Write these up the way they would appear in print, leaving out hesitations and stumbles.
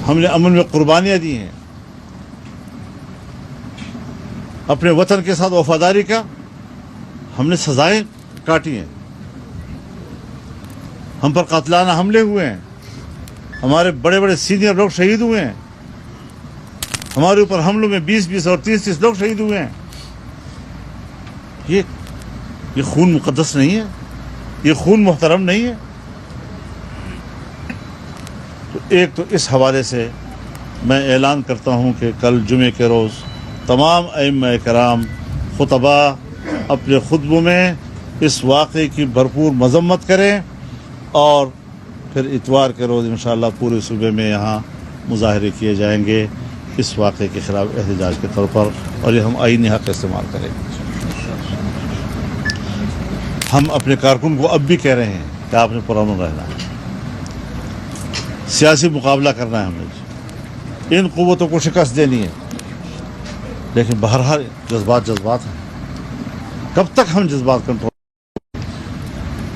ہم نے امن میں قربانیاں دی ہیں، اپنے وطن کے ساتھ وفاداری کا ہم نے سزائیں کاٹی ہیں، ہم پر قاتلانہ حملے ہوئے ہیں، ہمارے بڑے بڑے سینئر لوگ شہید ہوئے ہیں، ہمارے اوپر حملوں میں 20 اور 30 لوگ شہید ہوئے ہیں۔ یہ خون مقدس نہیں ہے، یہ خون محترم نہیں ہے۔ تو ایک تو اس حوالے سے میں اعلان کرتا ہوں کہ کل جمعے کے روز تمام ائمہ کرام خطباء اپنے خطبوں میں اس واقعے کی بھرپور مذمت کریں، اور پھر اتوار کے روز انشاءاللہ پورے صوبے میں یہاں مظاہرے کیے جائیں گے اس واقعے کے خلاف احتجاج کے طور پر، اور یہ ہم آئینی حق استعمال کریں گے۔ ہم اپنے کارکن کو اب بھی کہہ رہے ہیں کہ آپ نے پرامن رہنا ہے، سیاسی مقابلہ کرنا ہے ہمیں، ان قوتوں کو شکست دینی ہے، لیکن بہرحال جذبات ہیں۔ کب تک ہم جذبات کنٹرول؟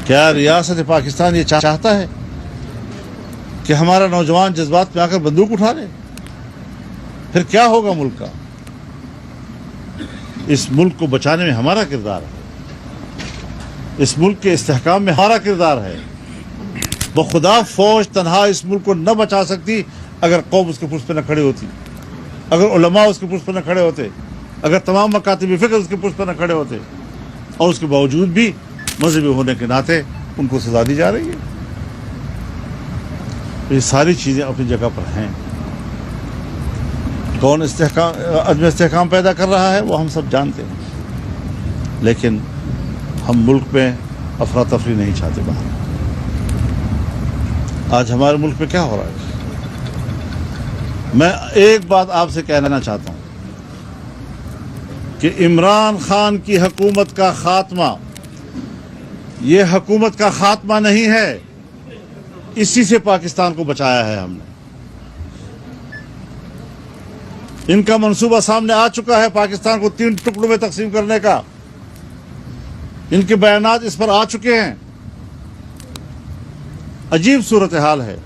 کیا ریاست پاکستان یہ چاہتا ہے کہ ہمارا نوجوان جذبات میں آ کر بندوق اٹھا لے؟ پھر کیا ہوگا ملک کا؟ اس ملک کو بچانے میں ہمارا کردار ہے، اس ملک کے استحکام میں ہمارا کردار ہے۔ بخدا فوج تنہا اس ملک کو نہ بچا سکتی اگر قوم اس کے پشت پہ نہ کھڑی ہوتی، اگر علماء اس کے پشت پہ نہ کھڑے ہوتے، اگر تمام مکاتب فکر اس کے پشت پہ نہ کھڑے ہوتے، اور اس کے باوجود بھی مذہبی ہونے کے ناطے ان کو سزا دی جا رہی ہے۔ یہ ساری چیزیں اپنی جگہ پر ہیں۔ کون عدم استحکام پیدا کر رہا ہے وہ ہم سب جانتے ہیں، لیکن ہم ملک میں افراتفری نہیں چاہتے باہر۔ آج ہمارے ملک میں کیا ہو رہا ہے؟ میں ایک بات آپ سے کہنا چاہتا ہوں کہ عمران خان کی حکومت کا خاتمہ یہ حکومت کا خاتمہ نہیں ہے، اسی سے پاکستان کو بچایا ہے ہم نے۔ ان کا منصوبہ سامنے آ چکا ہے پاکستان کو 3 ٹکڑوں میں تقسیم کرنے کا، ان کے بیانات اس پر آ چکے ہیں۔ عجیب صورتحال ہے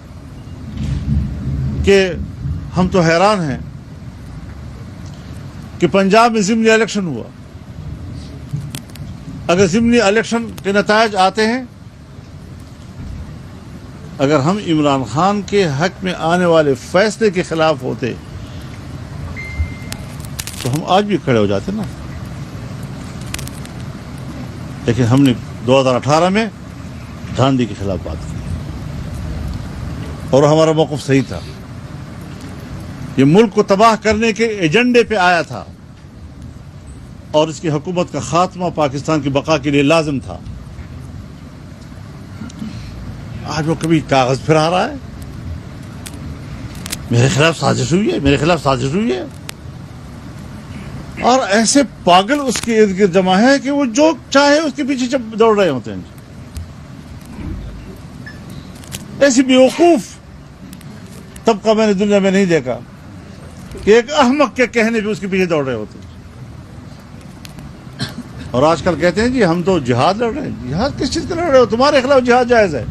کہ ہم تو حیران ہیں کہ پنجاب میں ضمنی الیکشن ہوا۔ اگر ضمنی الیکشن کے نتائج آتے ہیں، اگر ہم عمران خان کے حق میں آنے والے فیصلے کے خلاف ہوتے تو ہم آج بھی کھڑے ہو جاتے نا، لیکن ہم نے 2018 میں گاندھی کے خلاف بات کی اور ہمارا موقف صحیح تھا۔ یہ ملک کو تباہ کرنے کے ایجنڈے پہ آیا تھا، اور اس کی حکومت کا خاتمہ پاکستان کی بقا کے لیے لازم تھا۔ آج وہ کبھی کاغذ پھرا رہا ہے، میرے خلاف سازش ہوئی ہے، میرے خلاف سازش ہوئی ہے، اور ایسے پاگل اس کے ارد گرد جمع ہے کہ وہ جو چاہے اس کے پیچھے دوڑ رہے ہوتے ہیں۔ ایسی بیوقوف طبقہ میں نے دنیا میں نہیں دیکھا کہ ایک احمق کے کہنے پہ اس کے پیچھے دوڑ رہے ہوتے ہیں۔ اور آج کل کہتے ہیں جی ہم تو جہاد لڑ رہے ہیں۔ جہاد کس چیز کا لڑ رہے ہو؟ تمہارے خلاف جہاد جائز ہے۔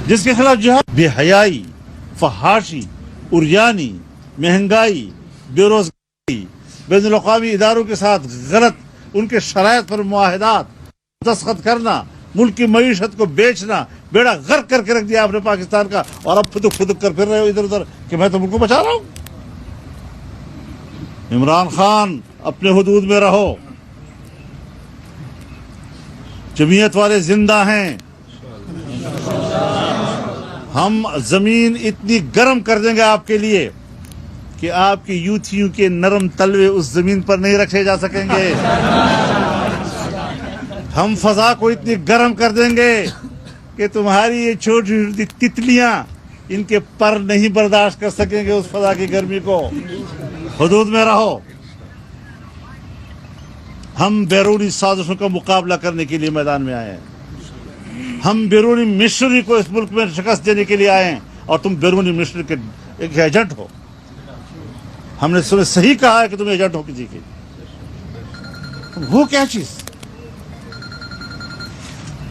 جس کے خلاف جہاد بے حیائی، فحاشی، عریانی، مہنگائی، بے روزگاری، بین الاقوامی اداروں کے ساتھ غلط ان کے شرائط پر معاہدات دستخط کرنا، ملک کی معیشت کو بیچنا، بیڑا غرق کر کے رکھ دیا آپ نے پاکستان کا، اور اب پھدک کر پھر رہے ہو ادھر ادھر کہ میں تو ملک کو بچا رہا ہوں۔ عمران خان اپنے حدود میں رہو، جمعیت والے زندہ ہیں، ہم زمین اتنی گرم کر دیں گے آپ کے لیے کہ آپ کی یوتھیوں کے نرم تلوے اس زمین پر نہیں رکھے جا سکیں گے۔ ہم فضا کو اتنی گرم کر دیں گے کہ تمہاری یہ چھوٹی چھوٹی تتلیاں ان کے پر نہیں برداشت کر سکیں گے اس فضا کی گرمی کو۔ حدود میں رہو۔ ہم بیرونی سازشوں کا مقابلہ کرنے کے لیے میدان میں آئے ہیں، ہم بیرونی مشنری کو اس ملک میں شکست دینے کے لیے آئے ہیں، اور تم بیرونی مشنری کے ایک ایجنٹ ہو۔ ہم نے تمہیں صحیح کہا ہے کہ تم ایجنٹ ہو کسی کے، تم ہو کیا چیز؟